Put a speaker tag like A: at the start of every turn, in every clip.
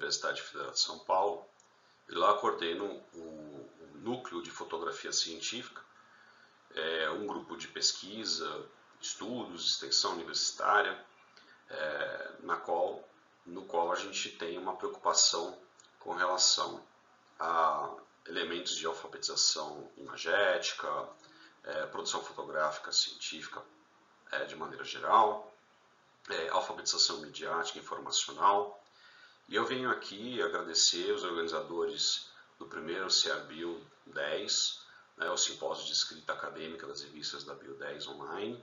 A: Universidade Federal de São Paulo e lá coordeno o Núcleo de Fotografia Científica, um grupo de pesquisa, estudos, extensão universitária, no qual a gente tem uma preocupação com relação a elementos de alfabetização imagética, produção fotográfica científica de maneira geral, alfabetização midiática, informacional. E eu venho aqui agradecer os organizadores do primeiro CEAR-Bio 10, o Simpósio de Escrita Acadêmica das Revistas da Bio 10 Online,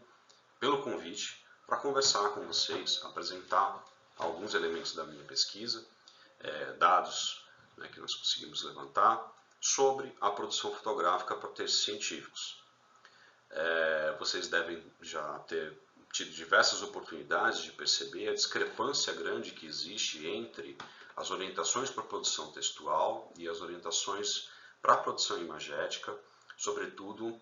A: pelo convite para conversar com vocês, apresentar alguns elementos da minha pesquisa, dados que nós conseguimos levantar sobre a produção fotográfica para textos científicos. Vocês devem já ter tido diversas oportunidades de perceber a discrepância grande que existe entre as orientações para a produção textual e as orientações para a produção imagética, sobretudo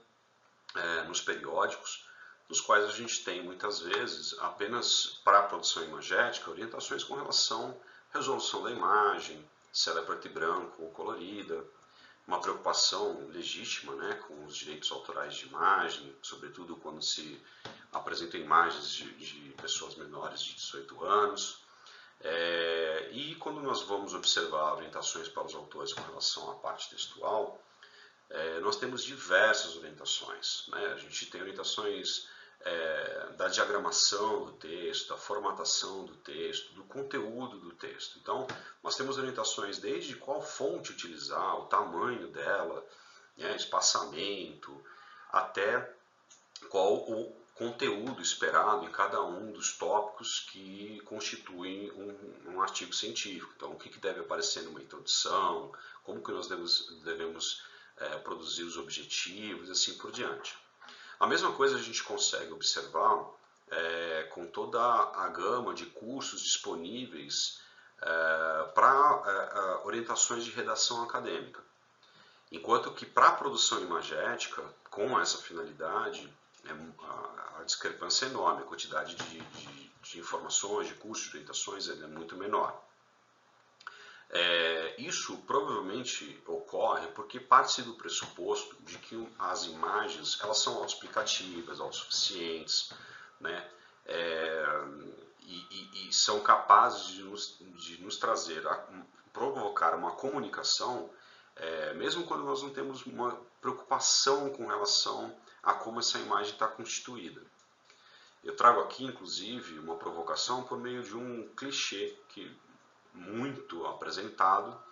A: nos periódicos, nos quais a gente tem muitas vezes apenas para a produção imagética orientações com relação à resolução da imagem, se ela é preto e branco ou colorida, uma preocupação legítima com os direitos autorais de imagem, sobretudo quando se apresentam imagens de pessoas menores de 18 anos. E quando nós vamos observar orientações para os autores com relação à parte textual, nós temos diversas orientações. A gente tem orientações da diagramação do texto, da formatação do texto, do conteúdo do texto. Então, nós temos orientações desde qual fonte utilizar, o tamanho dela, espaçamento, até qual o conteúdo esperado em cada um dos tópicos que constituem um artigo científico. Então, o que deve aparecer numa introdução, como que nós devemos produzir os objetivos e assim por diante. A mesma coisa a gente consegue observar com toda a gama de cursos disponíveis para orientações de redação acadêmica. Enquanto que para a produção imagética, com essa finalidade, a discrepância é enorme, a quantidade de informações, de cursos, de orientações é muito menor. Isso provavelmente ocorre porque parte-se do pressuposto de que as imagens elas são autoexplicativas, autossuficientes, e são capazes de nos trazer, provocar uma comunicação, mesmo quando nós não temos uma preocupação com relação a como essa imagem está constituída. Eu trago aqui, inclusive, uma provocação por meio de um clichê que muito apresentado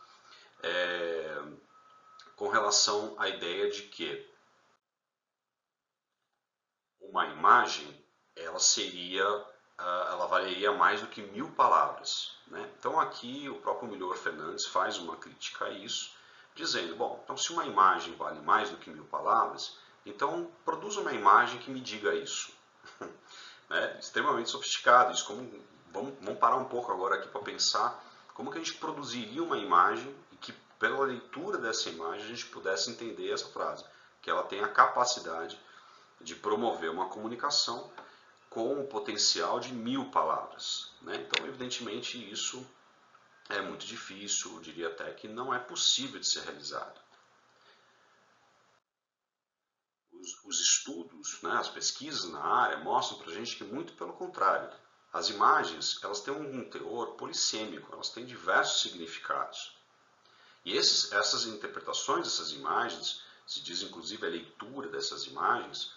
A: com relação à ideia de que uma imagem ela valeria mais do que 1000 palavras. Então aqui o próprio Milor Fernandes faz uma crítica a isso, dizendo, bom, então se uma imagem vale mais do que 1000 palavras, então produza uma imagem que me diga isso. Extremamente sofisticado isso. Vamos parar um pouco agora aqui para pensar como que a gente produziria uma imagem e que pela leitura dessa imagem a gente pudesse entender essa frase, que ela tem a capacidade de promover uma comunicação com o potencial de 1000 palavras. Então, evidentemente, isso é muito difícil, eu diria até que não é possível de ser realizado. Os estudos, as pesquisas na área mostram para a gente que muito pelo contrário. As imagens elas têm um teor polissêmico, elas têm diversos significados. E essas interpretações dessas imagens, se diz inclusive a leitura dessas imagens,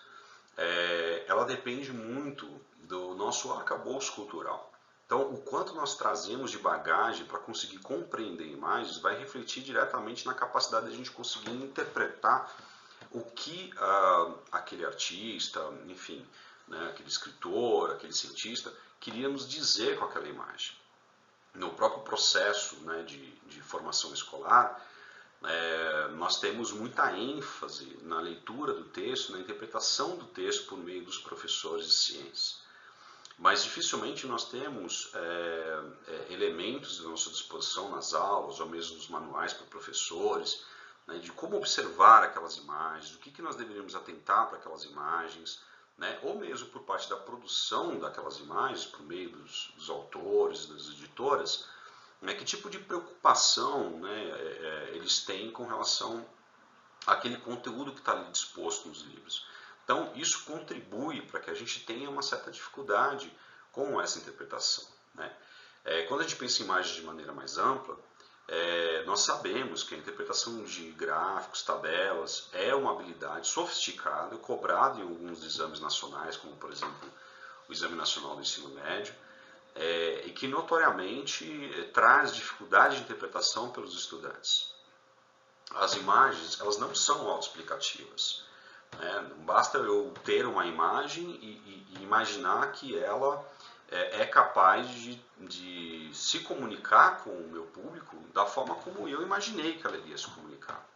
A: ela depende muito do nosso arcabouço cultural. Então, o quanto nós trazemos de bagagem para conseguir compreender imagens vai refletir diretamente na capacidade de a gente conseguir interpretar o que aquele artista, enfim, aquele escritor, aquele cientista, queria nos dizer com aquela imagem. No próprio processo de formação escolar, nós temos muita ênfase na leitura do texto, na interpretação do texto por meio dos professores de ciências. Mas dificilmente nós temos elementos à nossa disposição nas aulas, ou mesmo nos manuais para professores, de como observar aquelas imagens, o que nós deveríamos atentar para aquelas imagens, ou mesmo por parte da produção daquelas imagens, por meio dos autores, das editoras, né, que tipo de preocupação, né, eles têm com relação àquele conteúdo que está ali disposto nos livros. Então, isso contribui para que a gente tenha uma certa dificuldade com essa interpretação, né? Quando a gente pensa em imagens de maneira mais ampla, nós sabemos que a interpretação de gráficos, tabelas, é uma habilidade sofisticada, cobrada em alguns exames nacionais, como por exemplo o Exame Nacional do Ensino Médio, e que notoriamente traz dificuldade de interpretação pelos estudantes. As imagens, elas não são autoexplicativas, né? Não basta eu ter uma imagem e imaginar que ela é capaz de se comunicar com o meu público da forma como eu imaginei que ela iria se comunicar.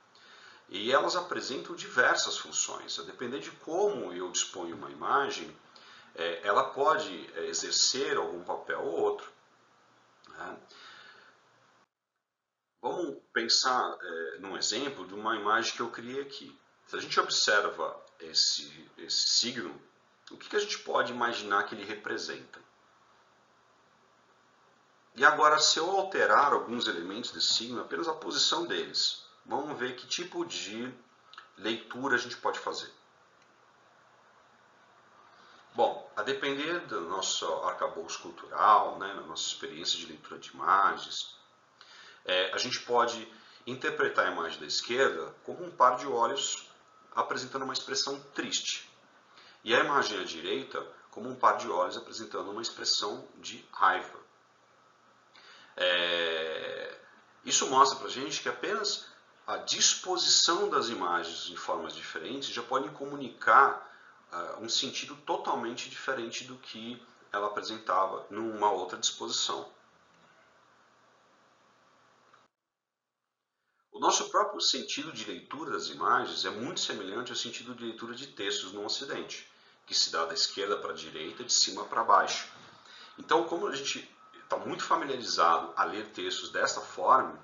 A: E elas apresentam diversas funções. A depender de como eu disponho uma imagem, ela pode exercer algum papel ou outro, né? Vamos pensar num exemplo de uma imagem que eu criei aqui. Se a gente observa esse signo, o que a gente pode imaginar que ele representa? E agora, se eu alterar alguns elementos desse signo, apenas a posição deles, vamos ver que tipo de leitura a gente pode fazer. Bom, a depender do nosso arcabouço cultural, né, da nossa experiência de leitura de imagens, a gente pode interpretar a imagem da esquerda como um par de olhos apresentando uma expressão triste. E a imagem à direita como um par de olhos apresentando uma expressão de raiva. Isso mostra para a gente que apenas a disposição das imagens em formas diferentes já podem comunicar um sentido totalmente diferente do que ela apresentava numa outra disposição. O nosso próprio sentido de leitura das imagens é muito semelhante ao sentido de leitura de textos no Ocidente, que se dá da esquerda para a direita, de cima para baixo. Então, como a gente está muito familiarizado a ler textos desta forma,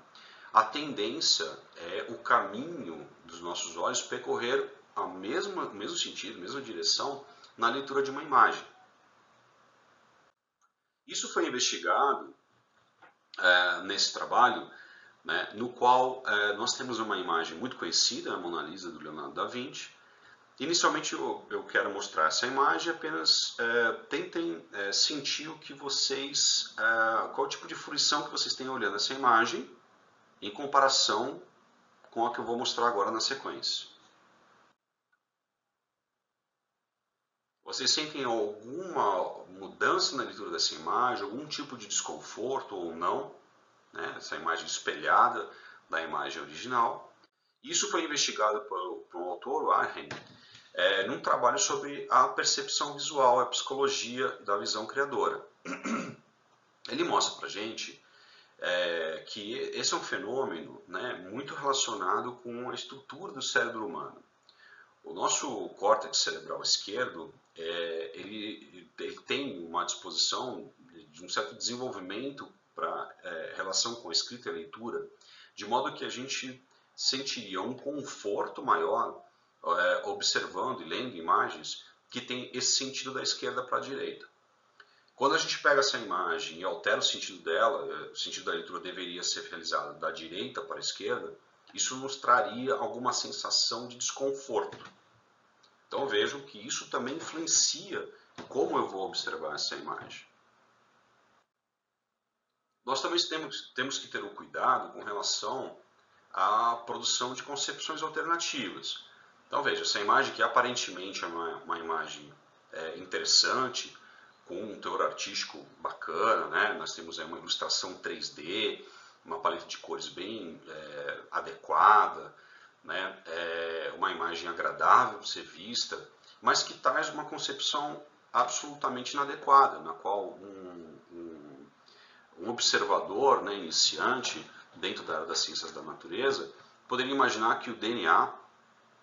A: a tendência é o caminho dos nossos olhos percorrer o mesmo sentido, a mesma direção na leitura de uma imagem. Isso foi investigado nesse trabalho, né, no qual nós temos uma imagem muito conhecida, a Mona Lisa do Leonardo da Vinci. Inicialmente eu quero mostrar essa imagem, apenas tentem sentir o que vocês, qual tipo de fruição que vocês têm olhando essa imagem em comparação com a que eu vou mostrar agora na sequência. Vocês sentem alguma mudança na leitura dessa imagem, algum tipo de desconforto ou não, né? Essa imagem espelhada da imagem original. Isso foi investigado por um autor, o Arhen, num trabalho sobre a percepção visual, a psicologia da visão criadora. Ele mostra pra gente que esse é um fenômeno, né, muito relacionado com a estrutura do cérebro humano. O nosso córtex cerebral esquerdo, ele tem uma disposição de um certo desenvolvimento para relação com a escrita e a leitura, de modo que a gente sentiria um conforto maior observando e lendo imagens que tem esse sentido da esquerda para a direita. Quando a gente pega essa imagem e altera o sentido dela, o sentido da leitura deveria ser realizado da direita para a esquerda, isso nos traria alguma sensação de desconforto. Então vejam que isso também influencia como eu vou observar essa imagem. Nós também temos que ter um cuidado com relação à produção de concepções alternativas. Então veja, essa imagem que aparentemente é uma imagem interessante, com um teor artístico bacana, né? Nós temos uma ilustração 3D, uma paleta de cores bem adequada, né? Uma imagem agradável de ser vista, mas que traz uma concepção absolutamente inadequada, na qual um observador, né, iniciante dentro da área das ciências da natureza poderia imaginar que o DNA,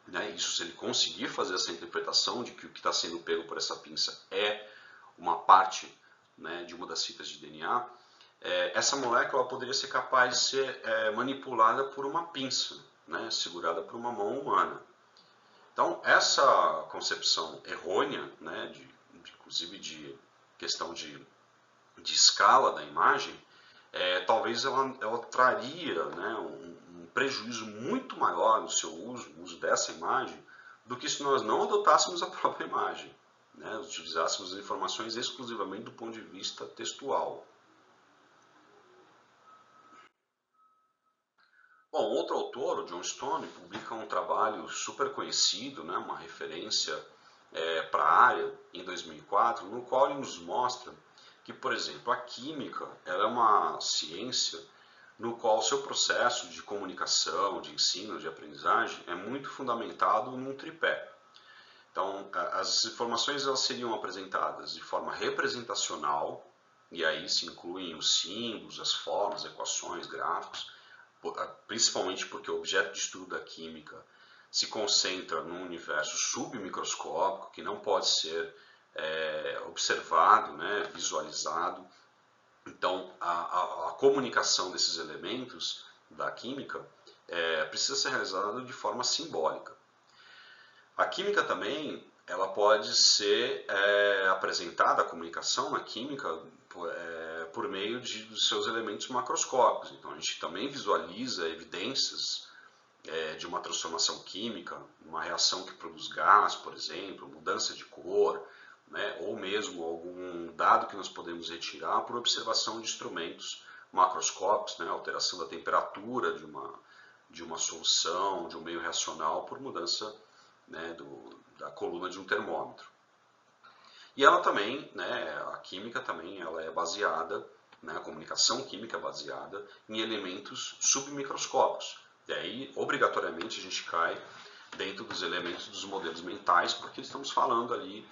A: né, isso se ele conseguir fazer essa interpretação de que o que está sendo pego por essa pinça é uma parte, né, de uma das fitas de DNA, essa molécula poderia ser capaz de ser manipulada por uma pinça, né, segurada por uma mão humana. Então, essa concepção errônea, né, inclusive de questão de escala da imagem, talvez ela traria, né, um prejuízo muito maior no seu uso, no uso dessa imagem, do que se nós não adotássemos a própria imagem, né, utilizássemos as informações exclusivamente do ponto de vista textual. Bom, outro autor, o John Stone, publica um trabalho super conhecido, né, uma referência para a área, em 2004, no qual ele nos mostra que, por exemplo, a química ela é uma ciência no qual o seu processo de comunicação, de ensino, de aprendizagem é muito fundamentado num tripé. Então, as informações elas seriam apresentadas de forma representacional, e aí se incluem os símbolos, as formas, equações, gráficos, principalmente porque o objeto de estudo da química se concentra num universo submicroscópico que não pode ser observado, né, visualizado. Então, a comunicação desses elementos da química precisa ser realizada de forma simbólica. A química também ela pode ser apresentada, a comunicação na química, por meio dos seus elementos macroscópicos. Então a gente também visualiza evidências de uma transformação química, uma reação que produz gás, por exemplo, mudança de cor, né, ou mesmo algum dado que nós podemos retirar por observação de instrumentos macroscópicos, né, alteração da temperatura de uma solução, de um meio reacional por mudança, né, da coluna de um termômetro. E ela também, né, a química também ela é baseada, né, a comunicação química é baseada em elementos submicroscópicos. E aí, obrigatoriamente, a gente cai dentro dos elementos dos modelos mentais, porque estamos falando ali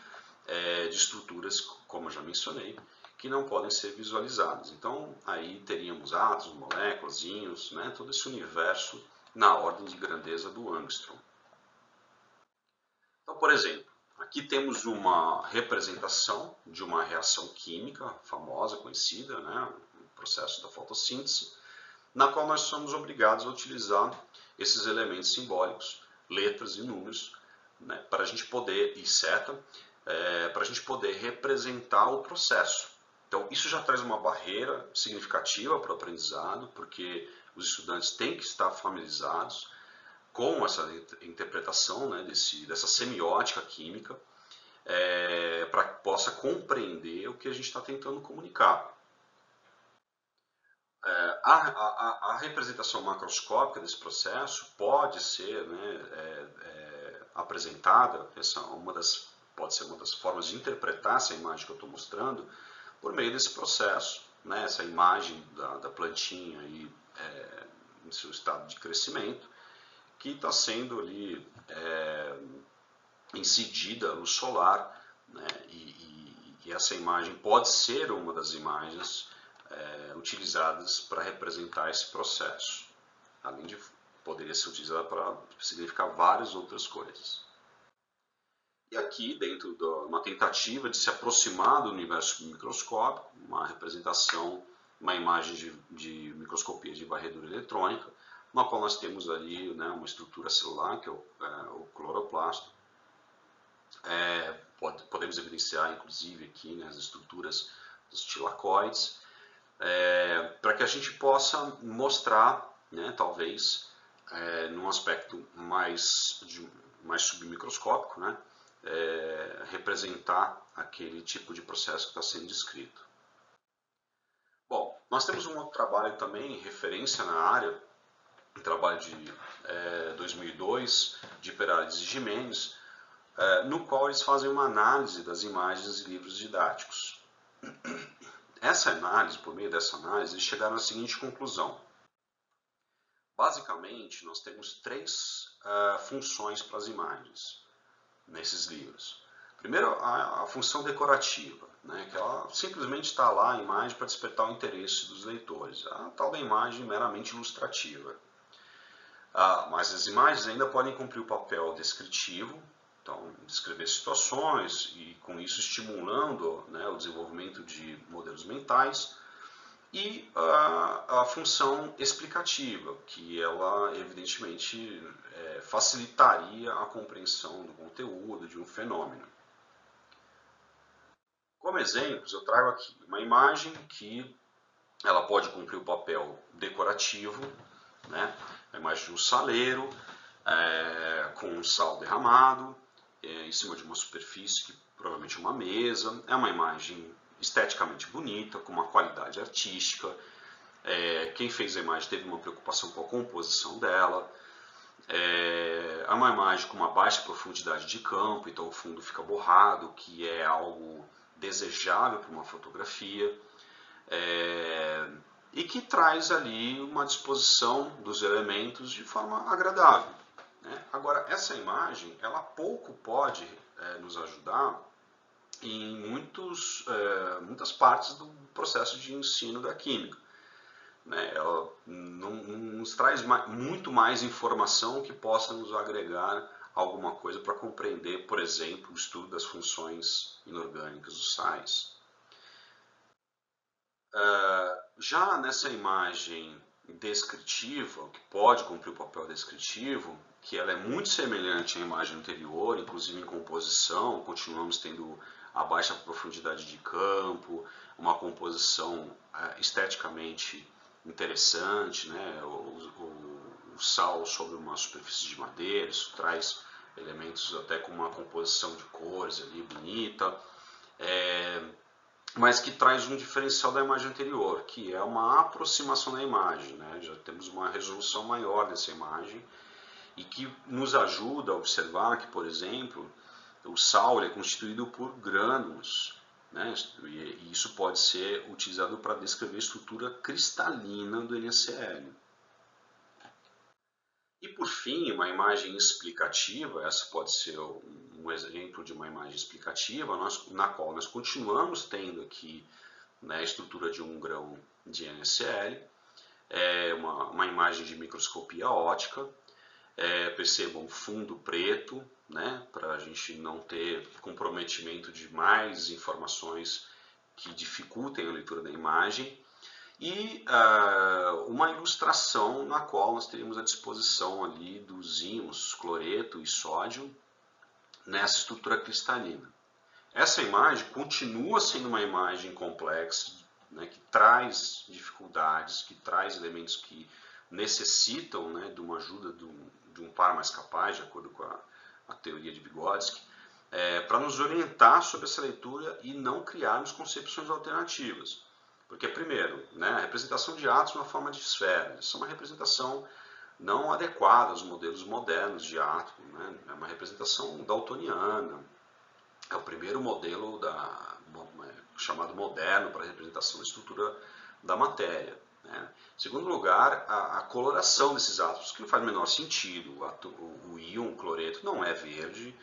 A: de estruturas, como eu já mencionei, que não podem ser visualizadas. Então, aí teríamos átomos, moléculas, íons, né, todo esse universo na ordem de grandeza do Angstrom. Então, por exemplo, aqui temos uma representação de uma reação química famosa, conhecida, né, o processo da fotossíntese, na qual nós somos obrigados a utilizar esses elementos simbólicos, letras e números, né, para a gente poder, e seta, para a gente poder representar o processo. Então, isso já traz uma barreira significativa para o aprendizado, porque os estudantes têm que estar familiarizados com essa interpretação, né, dessa semiótica química, para que possa compreender o que a gente está tentando comunicar. A representação macroscópica desse processo pode ser, né, apresentada, pode ser uma das formas de interpretar essa imagem que eu estou mostrando, por meio desse processo, né, essa imagem da plantinha aí, em seu estado de crescimento, que está sendo ali incidida a luz solar, né, e essa imagem pode ser uma das imagens utilizadas para representar esse processo, além de poderia ser utilizada para significar várias outras coisas. E aqui, dentro de uma tentativa de se aproximar do universo microscópico, uma representação, uma imagem de microscopia de varredura eletrônica, na qual nós temos ali, né, uma estrutura celular, que é o cloroplasto. Podemos evidenciar, inclusive, aqui, né, as estruturas dos tilacoides, para que a gente possa mostrar, né, talvez, num aspecto mais submicroscópico, né, representar aquele tipo de processo que está sendo descrito. Bom, nós temos um outro trabalho também, referência na área, um trabalho de 2002, de Perales e Jimenez, no qual eles fazem uma análise das imagens de livros didáticos. Essa análise, por meio dessa análise, eles chegaram à seguinte conclusão. Basicamente, nós temos três funções para as imagens nesses livros. Primeiro, a função decorativa, né, que ela simplesmente está lá, a imagem, para despertar o interesse dos leitores. A tal da imagem meramente ilustrativa. Mas as imagens ainda podem cumprir o papel descritivo, então descrever situações e com isso estimulando, né, o desenvolvimento de modelos mentais, e a função explicativa, que ela evidentemente facilitaria a compreensão do conteúdo, de um fenômeno. Como exemplos, eu trago aqui uma imagem que ela pode cumprir o papel decorativo, né? A imagem de um saleiro com um sal derramado em cima de uma superfície que provavelmente é uma mesa. É uma imagem esteticamente bonita, com uma qualidade artística. Quem fez a imagem teve uma preocupação com a composição dela. É uma imagem com uma baixa profundidade de campo, então o fundo fica borrado, que é algo desejável para uma fotografia. E que traz ali uma disposição dos elementos de forma agradável, né? Agora, essa imagem, ela pouco pode nos ajudar em muitas partes do processo de ensino da química, né? Ela não nos traz muito mais informação que possa nos agregar alguma coisa para compreender, por exemplo, o estudo das funções inorgânicas dos sais. Já nessa imagem descritiva, que pode cumprir o papel descritivo, que ela é muito semelhante à imagem anterior, inclusive em composição, continuamos tendo a baixa profundidade de campo, uma composição esteticamente interessante, né? O sal sobre uma superfície de madeira, isso traz elementos até com uma composição de cores ali bonita. Mas que traz um diferencial da imagem anterior, que é uma aproximação da imagem, né? Já temos uma resolução maior dessa imagem e que nos ajuda a observar que, por exemplo, o sal é constituído por grânulos, né? E isso pode ser utilizado para descrever a estrutura cristalina do NaCl. E por fim, uma imagem explicativa, essa pode ser um exemplo de uma imagem explicativa, na qual nós continuamos tendo aqui, né, a estrutura de um grão de NaCl, uma imagem de microscopia óptica, percebam fundo preto, né, para a gente não ter comprometimento de mais informações que dificultem a leitura da imagem, e uma ilustração na qual nós teríamos a disposição ali dos íons cloreto e sódio nessa estrutura cristalina. Essa imagem continua sendo uma imagem complexa, né, que traz dificuldades, que traz elementos que necessitam, né, de uma ajuda de um par mais capaz, de acordo com a teoria de Vygotsky, para nos orientar sobre essa leitura e não criarmos concepções alternativas. Porque, primeiro, né, a representação de átomos na forma de esferas, isso é uma representação não adequada aos modelos modernos de átomo, né? É uma representação daltoniana, é o primeiro modelo chamado moderno para a representação da estrutura da matéria, né? Em segundo lugar, a coloração desses átomos, que não faz o menor sentido. O íon cloreto não é verde,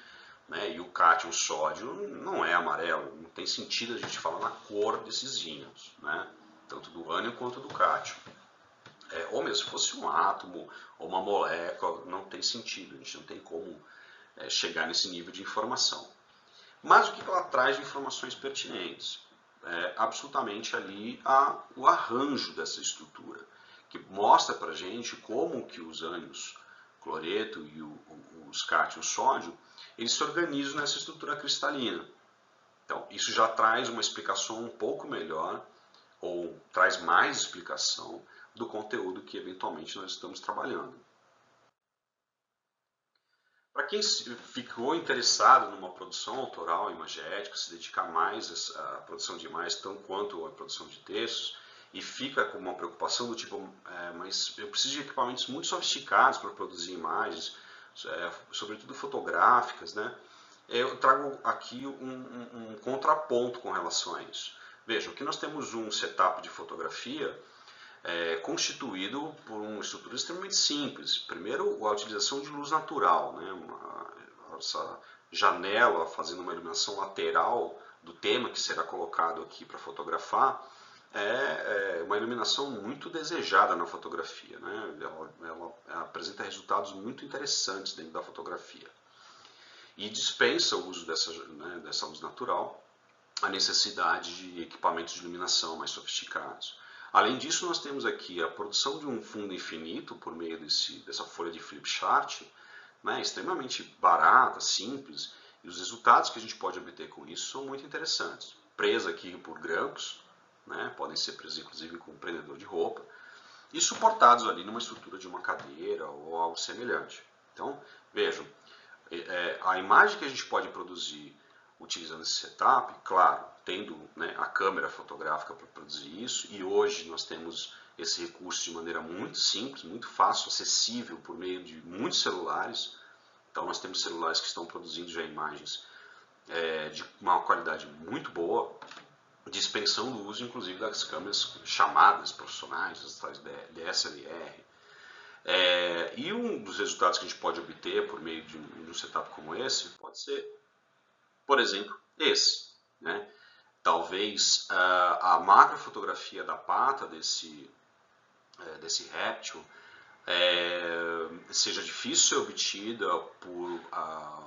A: né? E o cátion sódio não é amarelo. Não tem sentido a gente falar na cor desses íons, né? Tanto do ânion quanto do cátion. Ou mesmo se fosse um átomo ou uma molécula, não tem sentido. A gente não tem como chegar nesse nível de informação. Mas o que ela traz de informações pertinentes? Absolutamente ali o arranjo dessa estrutura, que mostra para a gente como que os ânions cloreto e os cátions sódio, eles se organizam nessa estrutura cristalina. Então, isso já traz uma explicação um pouco melhor, ou traz mais explicação do conteúdo que eventualmente nós estamos trabalhando. Para quem ficou interessado numa produção autoral imagética, se dedicar mais à produção de imagens, tanto quanto à produção de textos, e fica com uma preocupação do tipo, mas eu preciso de equipamentos muito sofisticados para produzir imagens, sobretudo fotográficas, né? Eu trago aqui um contraponto com relação a isso. Vejam, aqui nós temos um setup de fotografia constituído por uma estrutura extremamente simples. Primeiro, a utilização de luz natural, né? Essa janela fazendo uma iluminação lateral do tema que será colocado aqui para fotografar, uma iluminação muito desejada na fotografia, né? Ela apresenta resultados muito interessantes dentro da fotografia. E dispensa o uso dessa luz natural, a necessidade de equipamentos de iluminação mais sofisticados. Além disso, nós temos aqui a produção de um fundo infinito por meio dessa folha de flip chart, né, extremamente barata, simples, e os resultados que a gente pode obter com isso são muito interessantes. Presa aqui por grampos, né? Podem ser presos inclusive com um prendedor de roupa, e suportados ali numa estrutura de uma cadeira ou algo semelhante. Então, vejam, a imagem que a gente pode produzir utilizando esse setup, claro, tendo, né, a câmera fotográfica para produzir isso, e hoje nós temos esse recurso de maneira muito simples, muito fácil, acessível por meio de muitos celulares. Então nós temos celulares que estão produzindo já imagens de uma qualidade muito boa, dispensando o uso inclusive das câmeras chamadas profissionais, as tais DSLR. E um dos resultados que a gente pode obter por meio de um setup como esse pode ser, por exemplo, esse, né? Talvez a macrofotografia da pata desse réptil seja difícil ser obtida por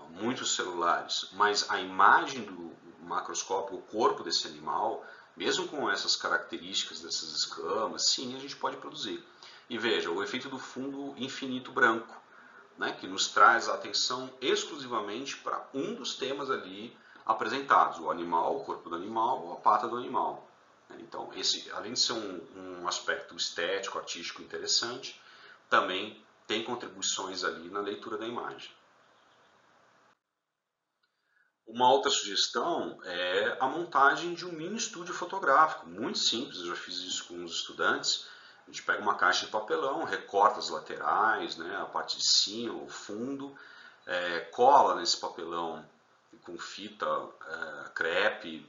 A: muitos celulares, mas a imagem do macroscópio, o corpo desse animal, mesmo com essas características dessas escamas, sim, a gente pode produzir. E veja, o efeito do fundo infinito branco, né, que nos traz a atenção exclusivamente para um dos temas ali apresentados, o animal, o corpo do animal ou a pata do animal. Então, esse, além de ser um aspecto estético, artístico interessante, também tem contribuições ali na leitura da imagem. Uma outra sugestão é a montagem de um mini estúdio fotográfico, muito simples, eu já fiz isso com os estudantes. A gente pega uma caixa de papelão, recorta as laterais, né, a parte de cima, o fundo, cola nesse papelão com fita crepe,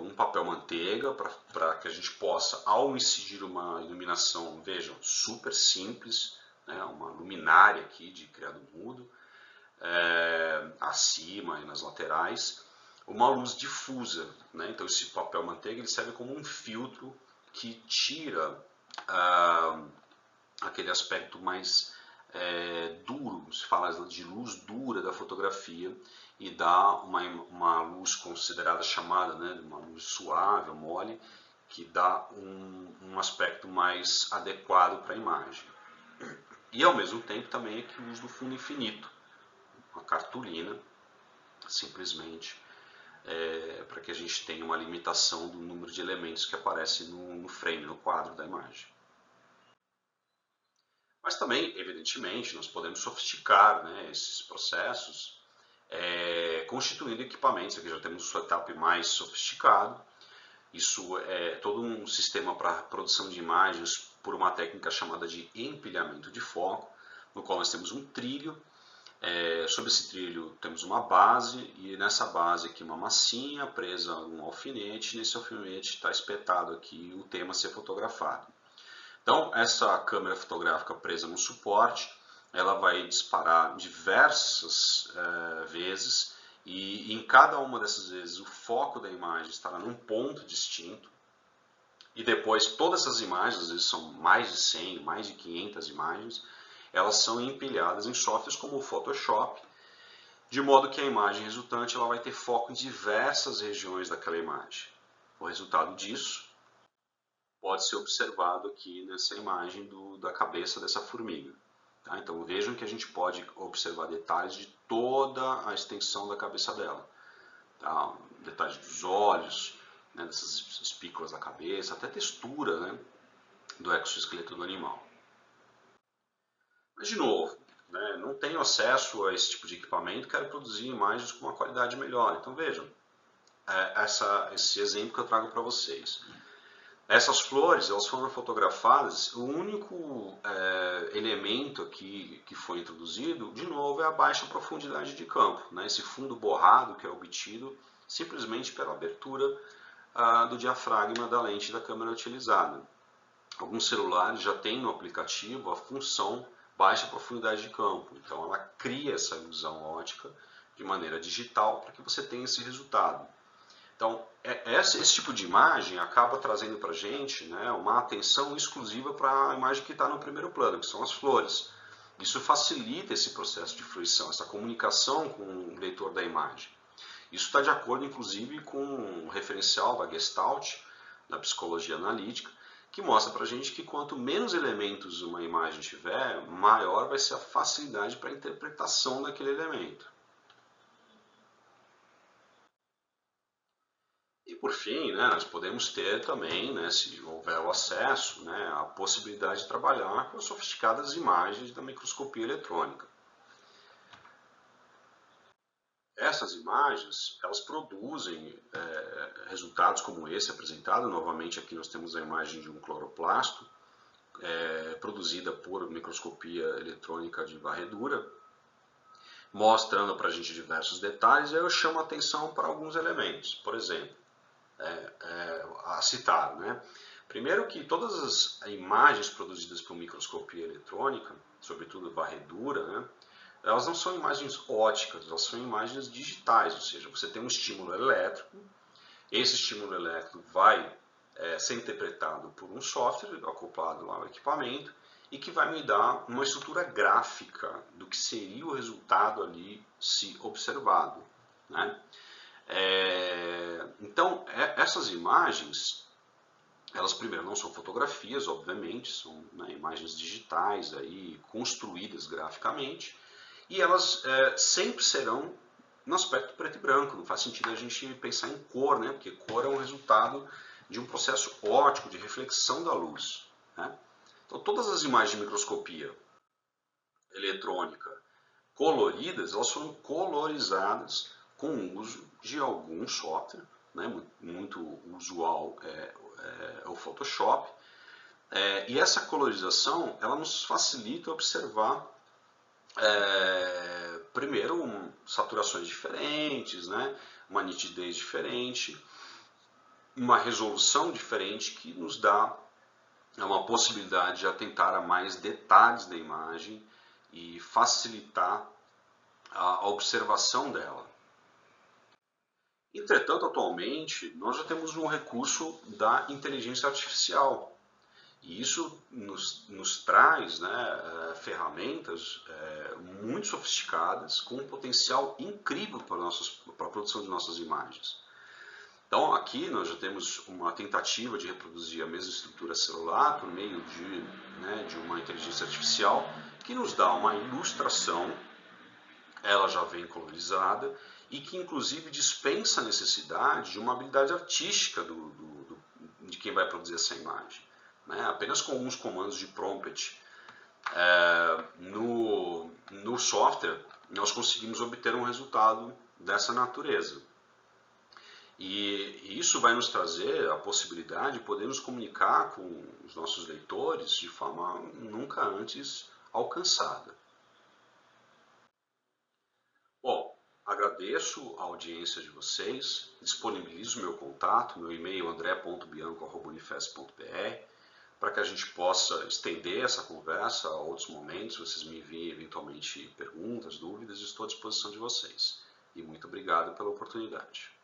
A: um papel manteiga, para que a gente possa, ao incidir uma iluminação, vejam, super simples, né, uma luminária aqui de criado mudo, acima e nas laterais, uma luz difusa, né? Então esse papel manteiga ele serve como um filtro que tira aquele aspecto mais duro, se fala de luz dura da fotografia, e dá uma luz considerada chamada, né, uma luz suave, mole, que dá um aspecto mais adequado para a imagem. E ao mesmo tempo também é que o uso do fundo infinito, uma cartolina, simplesmente, para que a gente tenha uma limitação do número de elementos que aparece no frame, no quadro da imagem. Mas também, evidentemente, nós podemos sofisticar, né, esses processos, constituindo equipamentos. Aqui já temos um setup mais sofisticado. Isso é todo um sistema para produção de imagens por uma técnica chamada de empilhamento de foco, no qual nós temos um trilho. Sobre esse trilho temos uma base, e nessa base aqui uma massinha presa a um alfinete. Nesse alfinete está espetado aqui o tema a ser fotografado. Então essa câmera fotográfica presa no suporte, ela vai disparar diversas vezes, e em cada uma dessas vezes o foco da imagem estará num ponto distinto, e depois todas essas imagens, às vezes são mais de 100, mais de 500 imagens, elas são empilhadas em softwares como o Photoshop, de modo que a imagem resultante ela vai ter foco em diversas regiões daquela imagem. O resultado disso pode ser observado aqui nessa imagem da cabeça dessa formiga. Tá? Então vejam que a gente pode observar detalhes de toda a extensão da cabeça dela. Tá? Detalhes dos olhos, né, dessas espículas da cabeça, até textura, né, do exoesqueleto do animal. Mas de novo, né, não tenho acesso a esse tipo de equipamento, quero produzir imagens com uma qualidade melhor. Então vejam, esse exemplo que eu trago para vocês. Essas flores, elas foram fotografadas, o único elemento aqui que foi introduzido, de novo, é a baixa profundidade de campo, né? Esse fundo borrado que é obtido simplesmente pela abertura do diafragma da lente da câmera utilizada. Alguns celulares já têm no aplicativo a função baixa profundidade de campo, então ela cria essa ilusão ótica de maneira digital para que você tenha esse resultado. Então, esse tipo de imagem acaba trazendo para a gente, né, uma atenção exclusiva para a imagem que está no primeiro plano, que são as flores. Isso facilita esse processo de fruição, essa comunicação com o leitor da imagem. Isso está de acordo, inclusive, com o referencial da Gestalt, da psicologia analítica, que mostra para a gente que quanto menos elementos uma imagem tiver, maior vai ser a facilidade para a interpretação daquele elemento. por fim, né, nós podemos ter também, né, se houver o acesso, né, a possibilidade de trabalhar com as sofisticadas imagens da microscopia eletrônica. Essas imagens, elas produzem resultados como esse apresentado. Novamente aqui nós temos a imagem de um cloroplasto, produzida por microscopia eletrônica de varredura, mostrando para a gente diversos detalhes. E aí eu chamo a atenção para alguns elementos, por exemplo, a citar, né? Primeiro que todas as imagens produzidas por microscopia eletrônica, sobretudo varredura, né, elas não são imagens óticas, elas são imagens digitais, ou seja, você tem um estímulo elétrico, esse estímulo elétrico vai ser interpretado por um software acoplado lá ao equipamento e que vai me dar uma estrutura gráfica do que seria o resultado ali se observado, né? Então, essas imagens, elas primeiro não são fotografias, obviamente, são, né, imagens digitais aí, construídas graficamente, e elas sempre serão no aspecto preto e branco. Não faz sentido a gente pensar em cor, né? Porque cor é um resultado de um processo óptico de reflexão da luz, né? Então todas as imagens de microscopia eletrônica coloridas, elas foram colorizadas com o uso de algum software, né? Muito usual é o Photoshop, e essa colorização ela nos facilita observar primeiro saturações diferentes, né? Uma nitidez diferente, uma resolução diferente que nos dá uma possibilidade de atentar a mais detalhes da imagem e facilitar a observação dela. Entretanto, atualmente, nós já temos um recurso da inteligência artificial. E isso nos traz, né, ferramentas muito sofisticadas, com um potencial incrível para a produção de nossas imagens. Então aqui nós já temos uma tentativa de reproduzir a mesma estrutura celular por meio de uma inteligência artificial que nos dá uma ilustração, ela já vem colorizada e que inclusive dispensa a necessidade de uma habilidade artística de quem vai produzir essa imagem. Apenas com alguns comandos de prompt no software, nós conseguimos obter um resultado dessa natureza. E isso vai nos trazer a possibilidade de poder nos comunicar com os nossos leitores de forma nunca antes alcançada. Bom, agradeço a audiência de vocês, disponibilizo meu contato, meu e-mail andré.bianco@unifesp.br, para que a gente possa estender essa conversa a outros momentos. Vocês me enviem eventualmente perguntas, dúvidas, estou à disposição de vocês. E muito obrigado pela oportunidade.